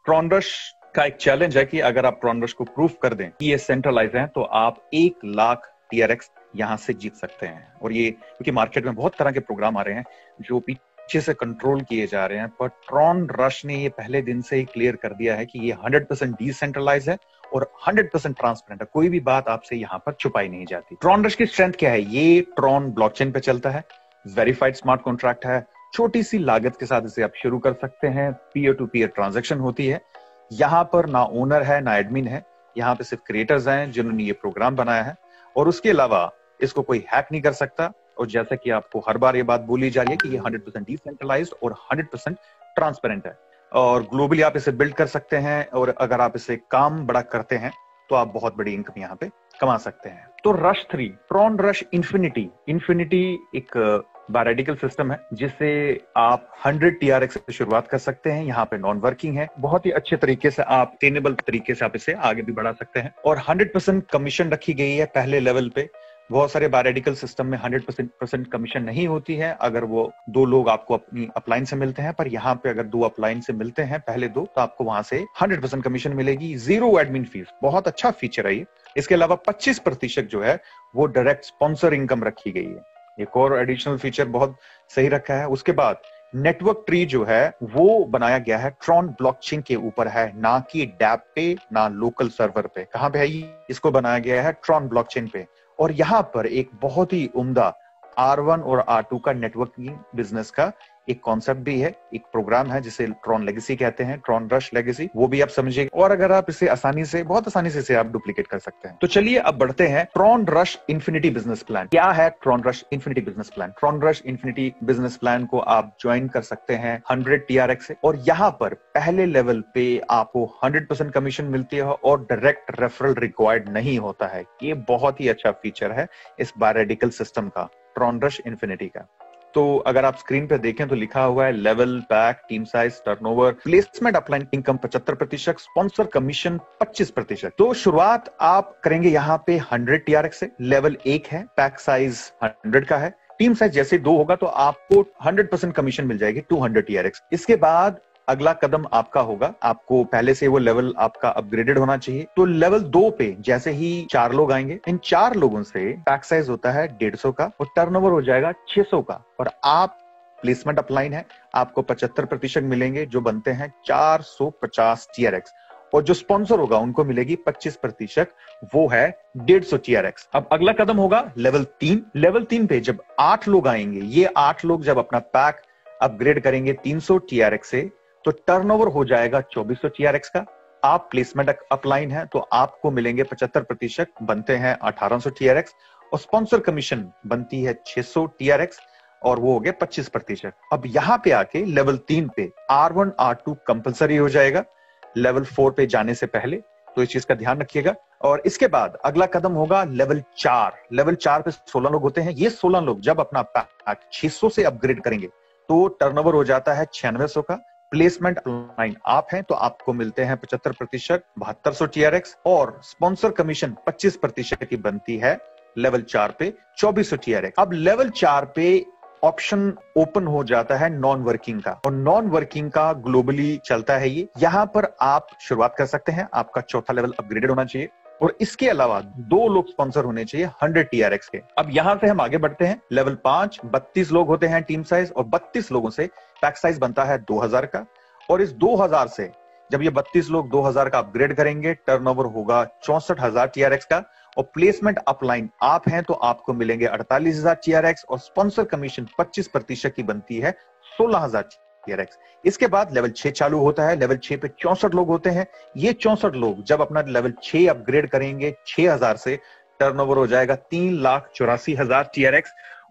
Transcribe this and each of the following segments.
ट्रॉनरश का एक चैलेंज है कि अगर आप ट्रॉनरश को प्रूफ कर दें कि ये सेंट्रलाइज है तो आप 1 लाख TRX यहां से जीत सकते हैं। और ये क्योंकि मार्केट में बहुत तरह के प्रोग्राम आ रहे हैं जो पीछे से कंट्रोल किए जा रहे हैं, पर ट्रॉनरश ने ये पहले दिन से ही क्लियर कर दिया है कि ये 100% डिसेंट्रलाइज है और 100% ट्रांसपेरेंट है। कोई भी बात आपसे यहाँ पर छुपाई नहीं जाती। ट्रॉनरश की स्ट्रेंथ क्या है? ये ट्रॉन ब्लॉकचेन पे चलता है, वेरीफाइड स्मार्ट कॉन्ट्रैक्ट है, छोटी सी लागत के साथ इसे आप शुरू कर सकते हैं, पीयर टू पीयर ट्रांजैक्शन होती है। यहाँ पर ना ओनर है ना एडमिन है, यहाँ पे सिर्फ क्रिएटर्स हैं जिन्होंने ये प्रोग्राम बनाया है और उसके अलावा इसको कोई हैक नहीं कर सकता। और जैसा कि आपको हर बार ये बात बोली जा रही है कि ये 100% डिसेंट्रलाइज्ड और 100% ट्रांसपेरेंट है और ग्लोबली आप इसे बिल्ड कर सकते हैं और अगर आप इसे काम बड़ा करते हैं तो आप बहुत बड़ी इनकम यहाँ पे कमा सकते हैं। तो रश 3 ट्रॉनरश इन्फिनिटी एक बायरेडिकल सिस्टम है जिससे आप 100 TRX से शुरुआत कर सकते हैं। यहाँ पे नॉन वर्किंग है, बहुत ही अच्छे तरीके से आप टेनेबल तरीके से आप इसे आगे भी बढ़ा सकते हैं और 100% कमीशन रखी गई है पहले लेवल पे। बहुत सारे बायरेडिकल सिस्टम में 100% कमीशन नहीं होती है अगर वो 2 लोग आपको अपनी अपलाइन से मिलते हैं, पर यहाँ पे अगर 2 अपलाइन से मिलते हैं पहले 2 तो आपको वहां से 100% कमीशन मिलेगी, 0 एडमिन फीस। बहुत अच्छा फीचर है ये। इसके अलावा 25% जो है वो डायरेक्ट स्पॉन्सर इनकम रखी गई है। एक और एडिशनल फीचर बहुत सही रखा है। उसके बाद नेटवर्क ट्री जो है वो बनाया गया है ट्रॉन ब्लॉकचेन के ऊपर है, ना कि डैप पे ना लोकल सर्वर पे। कहां पे है ये? इसको बनाया गया है ट्रॉन ब्लॉकचेन पे। और यहाँ पर एक बहुत ही उम्दा R1 और R2 का नेटवर्किंग बिजनेस का एक कॉन्सेप्ट भी है, एक प्रोग्राम है जिसे ट्रॉन लेगेसी कहते हैं, ट्रॉनरश लेगेसी, वो भी आप समझिए। और अगर आप इसे बहुत आसानी से इसे आप डुप्लीकेट कर सकते हैं। तो चलिए अब बढ़ते हैं ट्रॉनरश इन्फिनिटी बिजनेस प्लान। क्या है Tronrush infinity business plan? Tronrush infinity business plan को आप ज्वाइन कर सकते हैं 100 TRX से और यहाँ पर पहले लेवल पे आपको 100% कमीशन मिलती है और डायरेक्ट रेफरल रिक्वायर्ड नहीं होता है। ये बहुत ही अच्छा फीचर है इस बायरेडिकल सिस्टम का, ट्रॉनरश इन्फिनिटी का। तो अगर आप स्क्रीन पे देखें तो लिखा हुआ है level, pack, team size, turnover, placement, upline income 75%, sponsor commission 25%। तो शुरुआत आप करेंगे यहाँ पे 100 TRX से। लेवल 1 है, पैक साइज 100 का है, टीम साइज जैसे 2 होगा तो आपको 100% कमीशन मिल जाएगी 200 TRX। इसके बाद अगला कदम आपका होगा, आपको पहले से वो लेवल आपका अपग्रेडेड होना चाहिए। तो लेवल 2 पे जैसे ही 4 लोग आएंगे, इन 4 लोगों से पैक साइज होता है 150 का और टर्नओवर हो जाएगा 600 का और आप प्लेसमेंट अपलाइन है, आपको 75% मिलेंगे जो बनते हैं 450 TRX और जो स्पॉन्सर होगा उनको मिलेगी 25%, वो है 150 TRX। अब अगला कदम होगा लेवल 3। लेवल 3 पे जब 8 लोग आएंगे, ये 8 लोग जब अपना पैक अपग्रेड करेंगे 300 TRX से तो टर्नओवर हो जाएगा 2400 TRX का। आप प्लेसमेंट अपलाइन है तो आपको मिलेंगे 75%, बनते हैं 1800 TRX और स्पॉन्सर कमीशन बनती है 600 TRX और वो हो गया 25%। अब यहां पे आके लेवल 3 पे R1 R2 कंपलसरी हो जाएगा लेवल 4 पे जाने से पहले, तो इस चीज का ध्यान रखिएगा। और इसके बाद अगला कदम होगा लेवल 4। लेवल 4 पे 16 लोग होते हैं। ये 16 लोग जब अपना पैक 600 से अपग्रेड करेंगे तो टर्नओवर हो जाता है 9600 का। प्लेसमेंट अपलाइन आप हैं तो आपको मिलते हैं 75%, 7200 TRX और स्पॉन्सर कमीशन 25% की बनती है लेवल 4 पे 2400 TRX। अब लेवल 4 पे ऑप्शन ओपन हो जाता है नॉन वर्किंग का और नॉन वर्किंग का ग्लोबली चलता है ये। यहां पर आप शुरुआत कर सकते हैं, आपका चौथा लेवल अपग्रेडेड होना चाहिए और इसके अलावा 2 लोग स्पॉन्सर होने चाहिए 100 TRX के। अब यहां से हम आगे बढ़ते हैं लेवल 5, 32 लोग होते हैं टीम साइज और 32 लोगों से पैक साइज बनता है 2000 का और इस 2000 से जब ये 32 लोग 2000 का अपग्रेड करेंगे टर्नओवर होगा 64000 TRX का और प्लेसमेंट अपलाइन आप हैं तो आपको मिलेंगे 48000 TRX और स्पॉन्सर कमीशन 25% की बनती है 16000 TRX। इसके बाद लेवल 6 चालू होता है। लेवल 6 पे 64 लोग होते हैं। ये 64 लोग जब अपना लेवल 6 अपग्रेड करेंगे 6000 से टर्नओवर हो जाएगा 3,84,000 TRX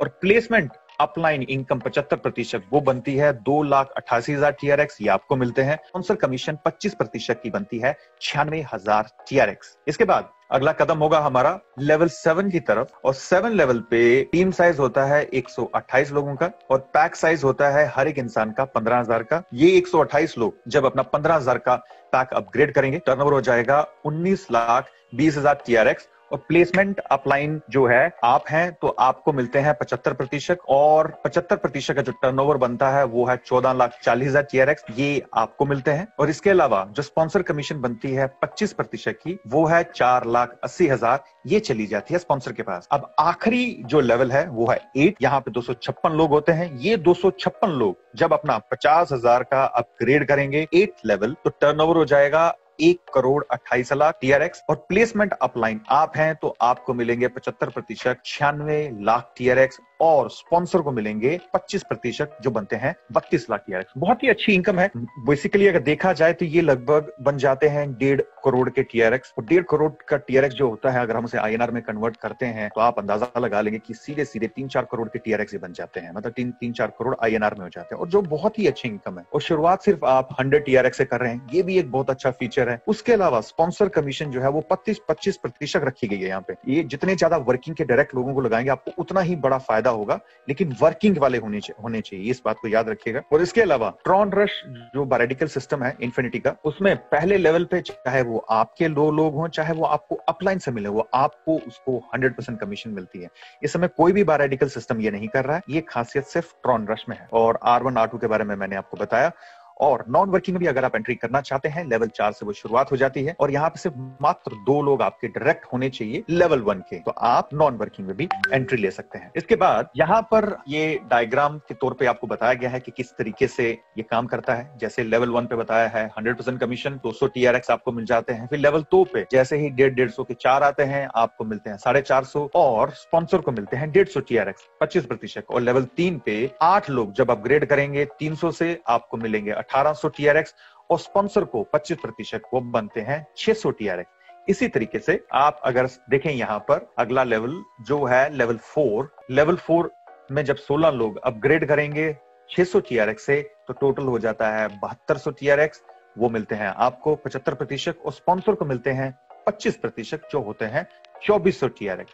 और प्लेसमेंट अपलाइन इनकम 75% वो बनती है 2,88,000 TRX, ये आपको मिलते हैं। स्पॉन्सर कमीशन 25% की बनती है 96,000 TRX। इसके बाद अगला कदम होगा हमारा लेवल 7 की तरफ और 7 लेवल पे टीम साइज होता है 128 लोगों का और पैक साइज होता है हर एक इंसान का 15,000 का। ये 128 लोग जब अपना 15,000 का पैक अपग्रेड करेंगे टर्नओवर हो जाएगा 19,20,000 TRX और प्लेसमेंट अपलाइन जो है आप हैं तो आपको मिलते हैं 75%, और 75% का जो टर्नओवर बनता है वो है 14,40,000 TRX, ये आपको मिलते हैं। और इसके अलावा जो स्पॉन्सर कमीशन बनती है 25% की, वो है 4,80,000, ये चली जाती है स्पॉन्सर के पास। अब आखिरी जो लेवल है वो है 8, यहाँ पे 256 लोग होते हैं। ये 256 लोग जब अपना 50,000 का अपग्रेड करेंगे 8 लेवल, तो टर्नओवर हो जाएगा 1,28,00,000 TRX। और प्लेसमेंट अपलाइन आप हैं तो आपको मिलेंगे 75%, 96,00,000 TRX, और स्पॉन्सर को मिलेंगे 25% जो बनते हैं 32,00,000 TRX। बहुत ही अच्छी इनकम है। बेसिकली अगर देखा जाए तो ये लगभग बन जाते हैं 1.5 करोड़ के TRX। और 1.5 करोड़ का TRX जो होता है, अगर हम उसे INR में कन्वर्ट करते हैं तो आप अंदाजा लगा लेंगे कि सीधे सीधे 3-4 करोड़ के TRX ही बन जाते हैं, मतलब 3-4 करोड़ INR में हो जाते हैं, और जो बहुत ही अच्छी इनकम है। और शुरुआत सिर्फ आप 100 TRX से कर रहे हैं, ये भी एक बहुत अच्छा फीचर है। उसके अलावा स्पॉन्सर कमीशन जो है वो 25% रखी गई है यहाँ पे। ये जितने ज्यादा वर्किंग के डायरेक्ट लोगों को लगाएंगे आपको उतना ही बड़ा फायदा होगा, लेकिन वर्किंग वाले होने चाहिए, इस बात को याद रखिएगा। और इसके अलावा ट्रॉन रश जो बायोरेडिकल सिस्टम है इन्फिनिटी का, उसमें पहले लेवल पे चाहे वो आपके 2 लोग हों, चाहे वो आपको अपलाइन से मिले, वो आपको उसको 100% कमीशन मिलती है। इस समय कोई भी बायोरेडिकल सिस्टम ये नहीं कर रहा है, ये खासियत सिर्फ ट्रॉन रश में है। और R1 R2 के बारे में मैंने आपको बताया। और नॉन वर्किंग में भी अगर आप एंट्री करना चाहते हैं, लेवल 4 से वो शुरुआत हो जाती है, और यहाँ पे सिर्फ मात्र 2 लोग आपके डायरेक्ट होने चाहिए लेवल 1 के, तो आप नॉन वर्किंग में भी एंट्री ले सकते हैं। इसके बाद यहाँ पर ये डायग्राम के तौर पे आपको बताया गया है कि किस तरीके से ये काम करता है। जैसे लेवल 1 पे बताया है 100% कमीशन, 200 TRX आपको मिल जाते हैं। फिर लेवल 2 पे जैसे ही 150 के 4 आते हैं, आपको मिलते हैं 450, और स्पॉन्सर को मिलते हैं 150 TRX, 25%। और लेवल 3 पे 8 लोग जब अपग्रेड करेंगे 300 से, आपको मिलेंगे 1800 TRX, और स्पॉन्सर को 25%, वो बनते हैं 600 TRX। इसी तरीके से आप अगर देखें यहाँ पर अगला लेवल जो है लेवल 4 में जब 16 लोग अपग्रेड करेंगे 600 TRX से, तो टोटल हो जाता है 7200 TRX, वो मिलते हैं आपको 75%, और स्पॉन्सर को मिलते हैं 25%, जो होते हैं 2400 TRX।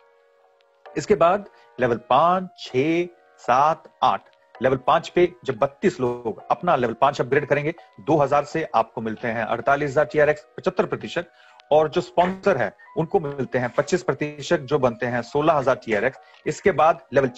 इसके बाद लेवल 5, 6, 7, 8, लेवल 5 पे जब 32 लोग अपना लेवल 5 अपग्रेड करेंगे 2000 से, आपको मिलते हैं 48,000 TRX, 75%, और जो स्पॉन्सर है उनको मिलते हैं 25%, जो बनते हैं 16,000 TRX। इसके बाद लेवल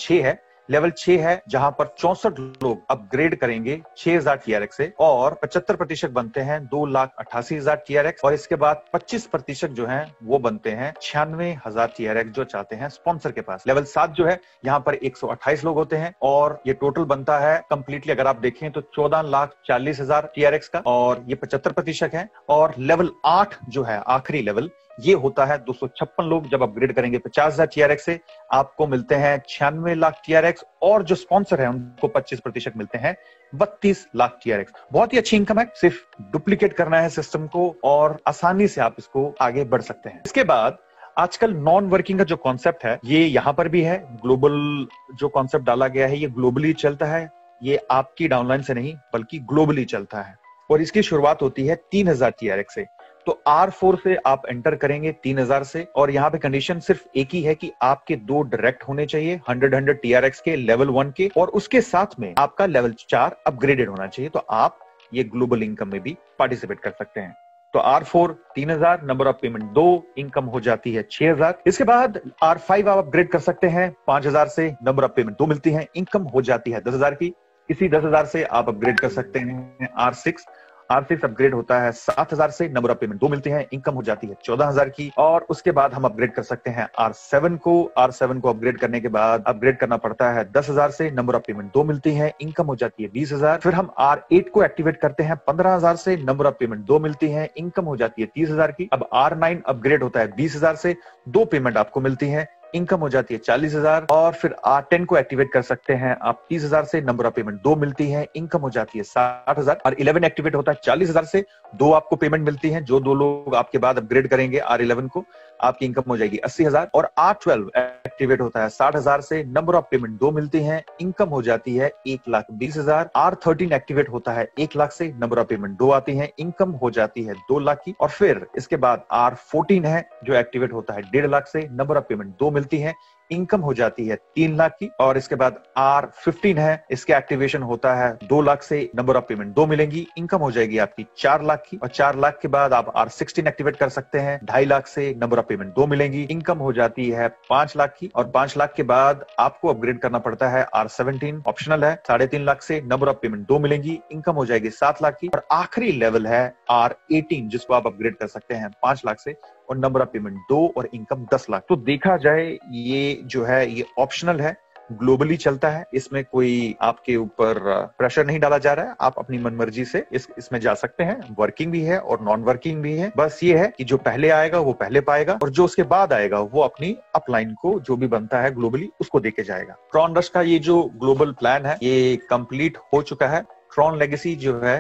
6 है जहां पर 64 लोग अपग्रेड करेंगे 6,000 TRX से, और 75% बनते हैं 2,88,000 TRX। और इसके बाद 25% जो हैं वो बनते हैं 96,000 TRX, जो चाहते हैं स्पॉन्सर के पास। लेवल 7 जो है यहाँ पर 128 लोग होते हैं, और ये टोटल बनता है कंप्लीटली अगर आप देखें तो 14,40,000 TRX का, और ये 75% है। और लेवल 8 जो है आखिरी लेवल, ये होता है 256 लोग जब अपग्रेड करेंगे 50,000 TRX से, आपको मिलते हैं 96 लाख TRX, और जो स्पॉन्सर है उनको 25% मिलते हैं 32 लाख TRX। बहुत ही अच्छी इनकम है, सिर्फ डुप्लीकेट करना है सिस्टम को, और आसानी से आप इसको आगे बढ़ सकते हैं। इसके बाद आजकल नॉन वर्किंग का जो कॉन्सेप्ट है ये यहाँ पर भी है। ग्लोबल जो कॉन्सेप्ट डाला गया है ये ग्लोबली चलता है, ये आपकी डाउनलाइन से नहीं बल्कि ग्लोबली चलता है। और इसकी शुरुआत होती है 3,000 TRX से। तो R4 से आप एंटर करेंगे 3,000 से, और यहाँ पे कंडीशन सिर्फ एक ही है कि आपके 2 डायरेक्ट होने चाहिए 100 TRX के लेवल 1 के, और उसके साथ में आपका लेवल 4 अपग्रेडेड होना चाहिए, तो आप ये ग्लोबल इनकम में भी पार्टिसिपेट कर सकते हैं। तो R4 3,000, number of payment 2, income हो जाती है 6,000। इसके बाद R5 आप अपग्रेड कर सकते हैं 5,000 से, नंबर ऑफ पेमेंट 2 मिलती है, इनकम हो जाती है 10,000 की। इसी 10,000 से आप अपग्रेड कर सकते हैं R6 अपग्रेड होता है 7,000 से, नंबर ऑफ पेमेंट 2 मिलती है, इनकम हो जाती है 14,000 की। और उसके बाद हम अपग्रेड कर सकते हैं R7 को अपग्रेड करने के बाद अपग्रेड करना पड़ता है 10,000 से, नंबर ऑफ पेमेंट 2 मिलती है, इनकम हो जाती है 20,000। फिर हम R8 को एक्टिवेट करते हैं 15,000 से, नंबर ऑफ पेमेंट 2 मिलती है, इनकम हो जाती है 30,000 की। अब R9 अपग्रेड होता है 20,000 से, 2 पेमेंट आपको मिलती है, इनकम हो जाती है 40,000। और फिर R10 को एक्टिवेट कर सकते हैं आप 30,000 से, नंबर ऑफ पेमेंट 2 मिलती है, इनकम हो जाती है 60,000। और 11 एक्टिवेट होता है 40,000 से, 2 आपको पेमेंट मिलती है, जो 2 लोग आपके बाद अपग्रेड करेंगे R11 को, आपकी इनकम हो जाएगी 80,000। और R12 एक्टिवेट होता है 60,000 से, नंबर ऑफ पेमेंट 2 मिलती है, इनकम हो जाती है 1,20,000। R13 एक्टिवेट होता है 1 लाख से, नंबर ऑफ पेमेंट 2 आती है, इनकम हो जाती है 2 लाख की। और फिर इसके बाद R14 है जो एक्टिवेट होता है 1.5 लाख से, नंबर ऑफ पेमेंट 2 मिलती है, इनकम हो जाती है 3 लाख की। और इसके बाद R15 है, इसके एक्टिवेशन होता है 2 लाख से, नंबर ऑफ पेमेंट 2 मिलेंगी, इनकम हो जाएगी आपकी 4 लाख की। और 4 लाख के बाद आप R16 एक्टिवेट कर सकते हैं, 2.5 लाख से, नंबर ऑफ पेमेंट 2 मिलेंगी, इनकम हो जाती है 5 लाख की। और 5 लाख के बाद आपको अपग्रेड करना पड़ता है, R17 ऑप्शनल है, 3.5 लाख से, नंबर ऑफ पेमेंट 2 मिलेंगी, इनकम हो जाएगी 7 लाख की। और आखिरी लेवल है R18 जिसको आप अपग्रेड कर सकते हैं 5 लाख से, और नंबर ऑफ पेमेंट 2 और इनकम 10 लाख। तो देखा जाए ये जो है ये ऑप्शनल है, ग्लोबली चलता है, इसमें कोई आपके ऊपर प्रेशर नहीं डाला जा रहा है, आप अपनी मनमर्जी से इसमें जा सकते हैं। वर्किंग भी है और नॉन वर्किंग भी है। बस ये है कि जो पहले आएगा वो पहले पाएगा, और जो उसके बाद आएगा वो अपनी अपलाइन को जो भी बनता है ग्लोबली उसको देके जाएगा। ट्रॉन रश का ये जो ग्लोबल प्लान है ये कंप्लीट हो चुका है। ट्रॉन लेगेसी जो है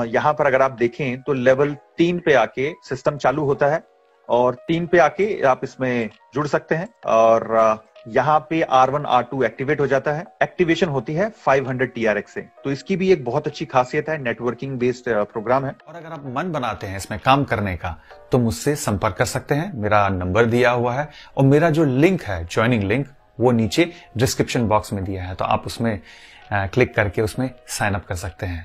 यहाँ पर अगर आप देखें तो लेवल 3 पे आके सिस्टम चालू होता है, और 3 पे आके आप इसमें जुड़ सकते हैं। और यहाँ पे R1 R2 एक्टिवेट हो जाता है, एक्टिवेशन होती है 500 TRX से। तो इसकी भी एक बहुत अच्छी खासियत है, नेटवर्किंग बेस्ड प्रोग्राम है। और अगर आप मन बनाते हैं इसमें काम करने का तो मुझसे संपर्क कर सकते हैं, मेरा नंबर दिया हुआ है, और मेरा जो लिंक है ज्वाइनिंग लिंक वो नीचे डिस्क्रिप्शन बॉक्स में दिया है, तो आप उसमें क्लिक करके उसमें साइन अप कर सकते हैं।